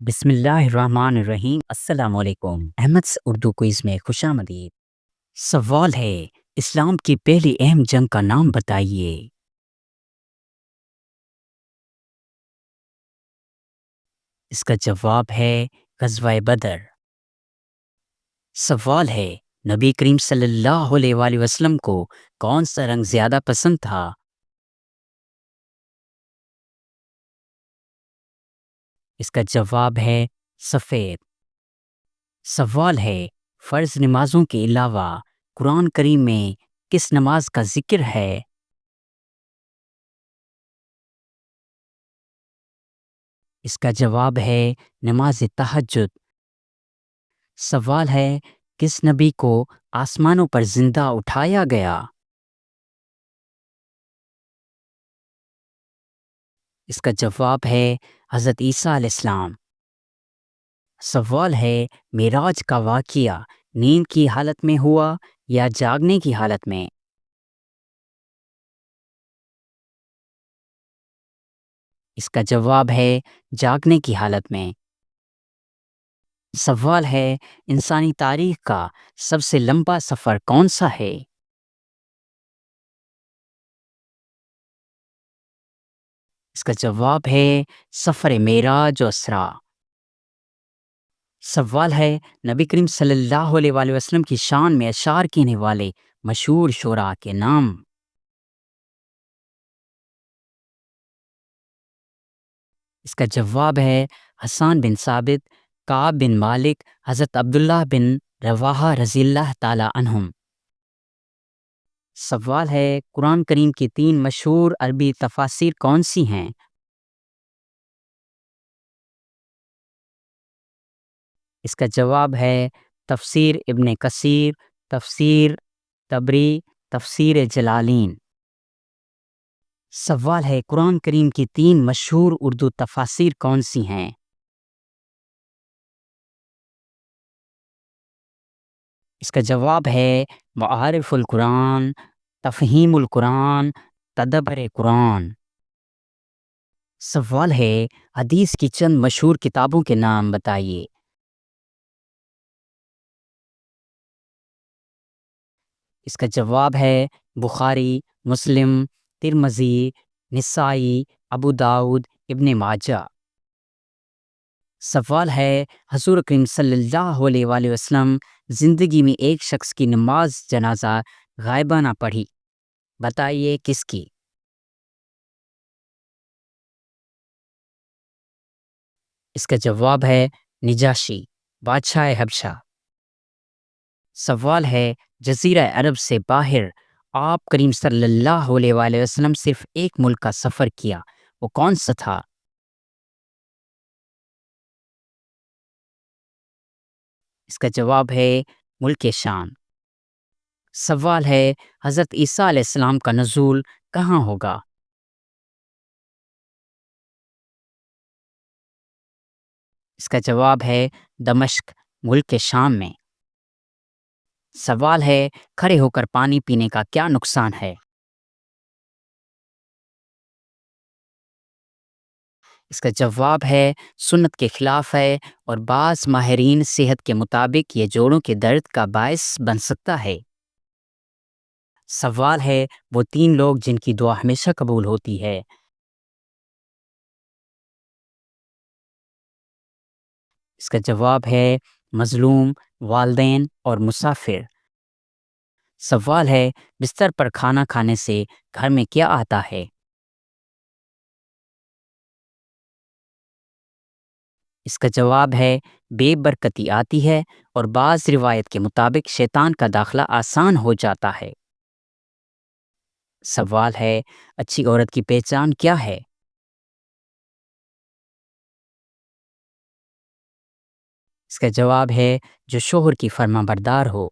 بسم اللہ الرحمن الرحیم۔ السلام علیکم۔ احمد اردو کوئز میں خوش آمدید۔ سوال ہے، اسلام کی پہلی اہم جنگ کا نام بتائیے۔ اس کا جواب ہے غزوہ بدر۔ سوال ہے، نبی کریم صلی اللہ علیہ وآلہ وسلم کو کون سا رنگ زیادہ پسند تھا؟ اس کا جواب ہے سفید۔ سوال ہے، فرض نمازوں کے علاوہ قرآن کریم میں کس نماز کا ذکر ہے؟ اس کا جواب ہے نماز تہجد۔ سوال ہے، کس نبی کو آسمانوں پر زندہ اٹھایا گیا؟ اس کا جواب ہے حضرت عیسیٰ علیہ السلام۔ سوال ہے، معراج کا واقعہ نیند کی حالت میں ہوا یا جاگنے کی حالت میں؟ اس کا جواب ہے جاگنے کی حالت میں۔ سوال ہے، انسانی تاریخ کا سب سے لمبا سفر کون سا ہے؟ اس کا جواب ہے سفر معراج و اسراء۔ سوال ہے، نبی کریم صلی اللہ علیہ وآلہ وسلم کی شان میں اشعار کہنے والے مشہور شعراء کے نام۔ اس کا جواب ہے حسان بن ثابت، کعب بن مالک، حضرت عبداللہ بن رواحہ رضی اللہ تعالی عنہم۔ سوال ہے، قرآن کریم کی 3 مشہور عربی تفاسیر کون سی ہیں؟ اس کا جواب ہے تفسیر ابن کثیر، تفسیر طبری، تفسیر جلالین۔ سوال ہے، قرآن کریم کی 3 مشہور اردو تفاسیر کون سی ہیں؟ اس کا جواب ہے معارف القرآن، تفہیم القرآن، تدبر قرآن۔ سوال ہے، حدیث کی چند مشہور کتابوں کے نام بتائیے۔ اس کا جواب ہے بخاری، مسلم، ترمذی، نسائی، ابو داؤد، ابن ماجہ۔ سوال ہے، حضور کریم صلی اللہ علیہ وآلہ وسلم زندگی میں ایک شخص کی نماز جنازہ غائبانہ پڑھی، بتائیے کس کی؟ اس کا جواب ہے نجاشی، بادشاہ حبشہ۔ سوال ہے، جزیرہ عرب سے باہر آپ کریم صلی اللہ علیہ وآلہ وسلم صرف ایک ملک کا سفر کیا، وہ کون سا تھا؟ اس کا جواب ہے ملک شام۔ سوال ہے، حضرت عیسیٰ علیہ السلام کا نزول کہاں ہوگا؟ اس کا جواب ہے دمشق، ملک شام میں۔ سوال ہے، کھڑے ہو کر پانی پینے کا کیا نقصان ہے؟ اس کا جواب ہے سنت کے خلاف ہے، اور بعض ماہرین صحت کے مطابق یہ جوڑوں کے درد کا باعث بن سکتا ہے۔ سوال ہے، وہ 3 لوگ جن کی دعا ہمیشہ قبول ہوتی ہے۔ اس کا جواب ہے مظلوم، والدین اور مسافر۔ سوال ہے، بستر پر کھانا کھانے سے گھر میں کیا آتا ہے؟ اس کا جواب ہے بے برکتی آتی ہے، اور بعض روایت کے مطابق شیطان کا داخلہ آسان ہو جاتا ہے۔ سوال ہے، اچھی عورت کی پہچان کیا ہے؟ اس کا جواب ہے جو شوہر کی فرما بردار ہو۔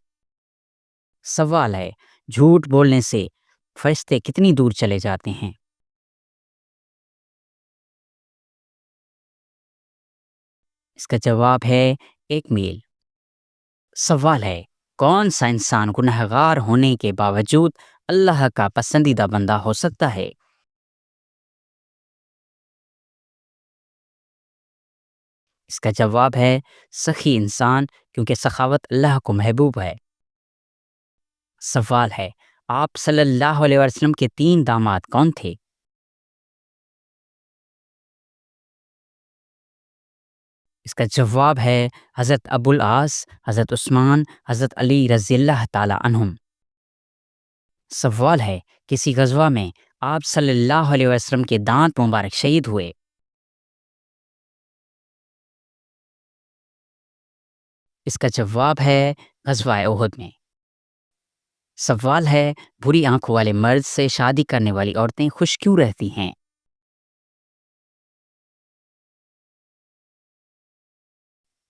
سوال ہے، جھوٹ بولنے سے فرشتے کتنی دور چلے جاتے ہیں؟ اس کا جواب ہے 1 میل۔ سوال ہے، کون سا انسان گنہگار ہونے کے باوجود اللہ کا پسندیدہ بندہ ہو سکتا ہے؟ اس کا جواب ہے سخی انسان، کیونکہ سخاوت اللہ کو محبوب ہے۔ سوال ہے، آپ صلی اللہ علیہ وسلم کے 3 داماد کون تھے؟ اس کا جواب ہے حضرت ابو العاص، حضرت عثمان، حضرت علی رضی اللہ تعالی عنہم۔ سوال ہے، کسی غزوہ میں آپ صلی اللہ علیہ وسلم کے دانت مبارک شہید ہوئے؟ اس کا جواب ہے غزوہ احد میں۔ سوال ہے، بری آنکھوں والے مرد سے شادی کرنے والی عورتیں خوش کیوں رہتی ہیں؟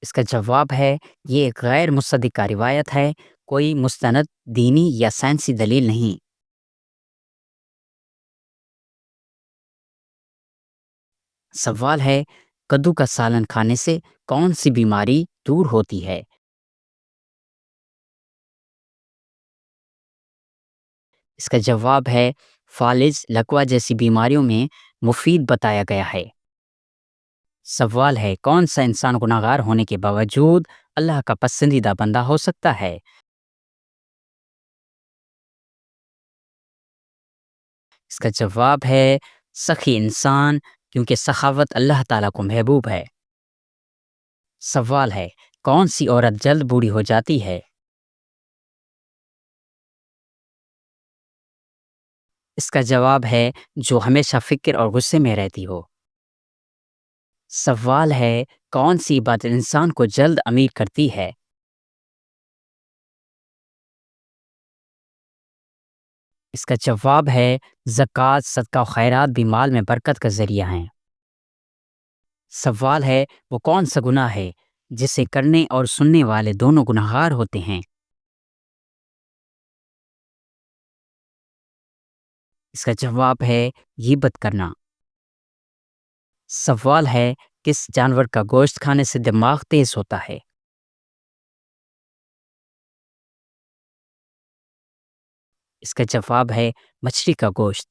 اس کا جواب ہے یہ ایک غیر مصدقہ روایت ہے، کوئی مستند دینی یا سائنسی دلیل نہیں۔ سوال ہے، کدو کا سالن کھانے سے کون سی بیماری دور ہوتی ہے؟ اس کا جواب ہے فالج، لکوا جیسی بیماریوں میں مفید بتایا گیا ہے۔ سوال ہے، کون سا انسان گناہگار ہونے کے باوجود اللہ کا پسندیدہ بندہ ہو سکتا ہے؟ اس کا جواب ہے سخی انسان، کیونکہ سخاوت اللہ تعالیٰ کو محبوب ہے۔ سوال ہے، کون سی عورت جلد بوڑھی ہو جاتی ہے؟ اس کا جواب ہے جو ہمیشہ فکر اور غصے میں رہتی ہو۔ سوال ہے، کون سی بات انسان کو جلد امیر کرتی ہے؟ اس کا جواب ہے زکوٰۃ، صدقہ و خیرات بھی مال میں برکت کا ذریعہ ہیں۔ سوال ہے، وہ کون سا گناہ ہے جسے کرنے اور سننے والے دونوں گناہگار ہوتے ہیں؟ اس کا جواب ہے غیبت کرنا۔ سوال ہے، کس جانور کا گوشت کھانے سے دماغ تیز ہوتا ہے؟ اس کا جواب ہے مچھلی کا گوشت۔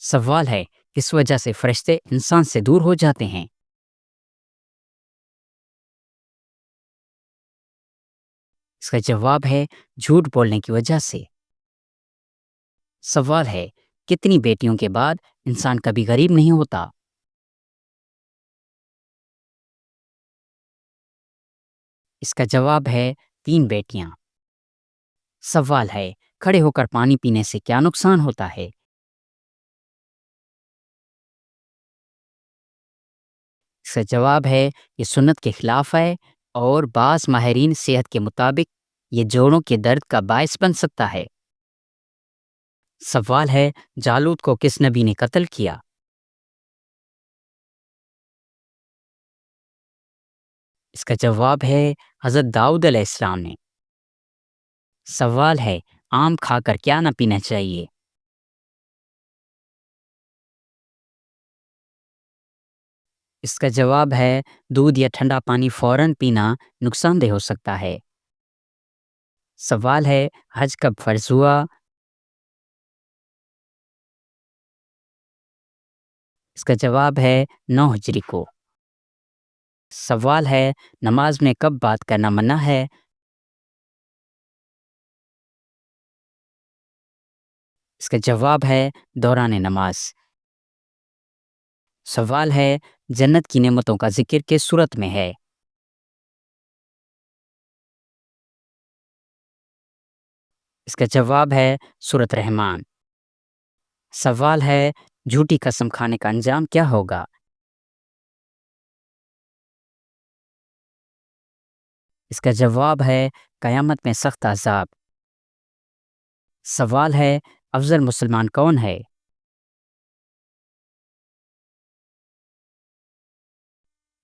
سوال ہے، کس وجہ سے فرشتے انسان سے دور ہو جاتے ہیں؟ اس کا جواب ہے جھوٹ بولنے کی وجہ سے۔ سوال ہے، کتنی بیٹیوں کے بعد انسان کبھی غریب نہیں ہوتا؟ اس کا جواب ہے 3 بیٹیاں۔ سوال ہے، کھڑے ہو کر پانی پینے سے کیا نقصان ہوتا ہے؟ اس کا جواب ہے یہ سنت کے خلاف ہے، اور بعض ماہرین صحت کے مطابق یہ جوڑوں کے درد کا باعث بن سکتا ہے۔ سوال ہے، جالوت کو کس نبی نے قتل کیا؟ اس کا جواب ہے حضرت داؤد علیہ السلام نے۔ سوال ہے، آم کھا کر کیا نہ پینا چاہیے؟ اس کا جواب ہے دودھ یا ٹھنڈا پانی فوراً پینا نقصان دہ ہو سکتا ہے۔ سوال ہے، حج کب فرض ہوا؟ اس کا جواب ہے 9 ہجری کو۔ سوال ہے، نماز میں کب بات کرنا منع ہے؟ اس کا جواب ہے دوران نماز۔ سوال ہے، جنت کی نعمتوں کا ذکر کس صورت میں ہے؟ اس کا جواب ہے سورۃ رحمان۔ سوال ہے، جھوٹی قسم کھانے کا انجام کیا ہوگا؟ اس کا جواب ہے قیامت میں سخت عذاب۔ سوال ہے، افضل مسلمان کون ہے؟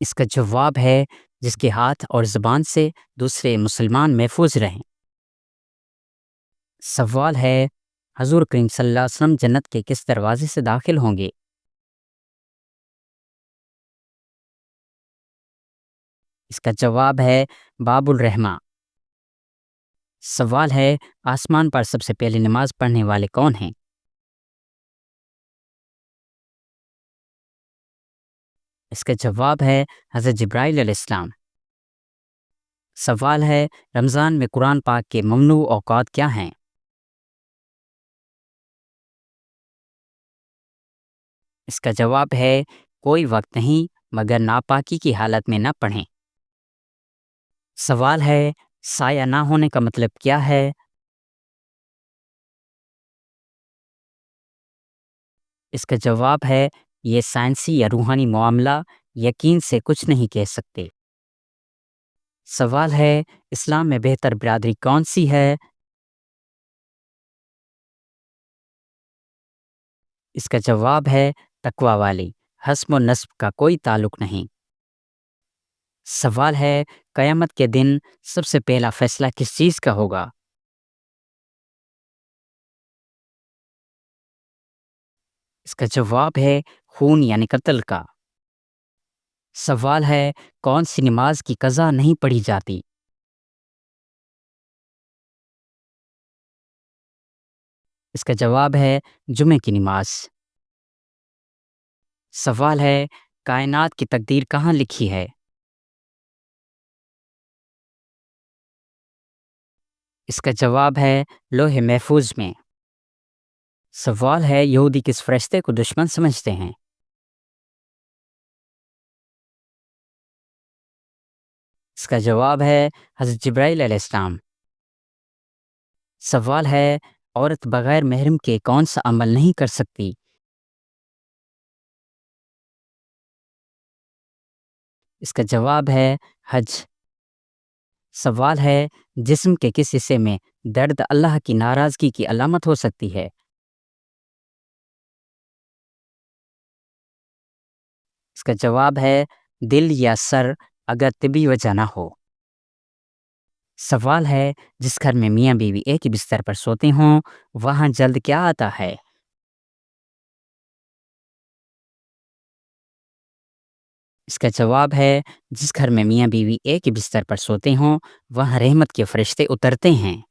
اس کا جواب ہے جس کے ہاتھ اور زبان سے دوسرے مسلمان محفوظ رہیں۔ سوال ہے، حضور کریم صلی اللہ علیہ وسلم جنت کے کس دروازے سے داخل ہوں گے؟ اس کا جواب ہے باب الرحمہ۔ سوال ہے، آسمان پر سب سے پہلے نماز پڑھنے والے کون ہیں؟ اس کا جواب ہے حضرت جبرائیل علیہ السلام۔ سوال ہے رمضان میں قرآن پاک کے ممنوع اوقات کیا ہیں؟ اس کا جواب ہے کوئی وقت نہیں مگر ناپاکی کی حالت میں نہ پڑھیں۔ سوال ہے سایہ نہ ہونے کا مطلب کیا ہے؟ اس کا جواب ہے یہ سائنسی یا روحانی معاملہ، یقین سے کچھ نہیں کہہ سکتے۔ سوال ہے اسلام میں بہتر برادری کون سی ہے؟ اس کا جواب ہے تقوی والی، حسب و نسب کا کوئی تعلق نہیں۔ سوال ہے قیامت کے دن سب سے پہلا فیصلہ کس چیز کا ہوگا؟ اس کا جواب ہے خون یعنی قتل کا۔ سوال ہے کون سی نماز کی قضا نہیں پڑھی جاتی؟ اس کا جواب ہے جمعہ کی نماز۔ سوال ہے کائنات کی تقدیر کہاں لکھی ہے؟ اس کا جواب ہے لوح محفوظ میں۔ سوال ہے یہودی کس فرشتے کو دشمن سمجھتے ہیں؟ اس کا جواب ہے حضرت جبرائیل علیہ السلام۔ سوال ہے عورت بغیر محرم کے کون سا عمل نہیں کر سکتی؟ اس کا جواب ہے حج۔ سوال ہے جسم کے کس حصے میں درد اللہ کی ناراضگی کی علامت ہو سکتی ہے؟ اس کا جواب ہے دل یا سر اگر طبی وجہ نہ ہو۔ سوال ہے جس گھر میں میاں بیوی ایک ہی بستر پر سوتے ہوں وہاں جلد کیا آتا ہے؟ اس کا جواب ہے جس گھر میں میاں بیوی ایک ہی بستر پر سوتے ہوں وہاں رحمت کے فرشتے اترتے ہیں۔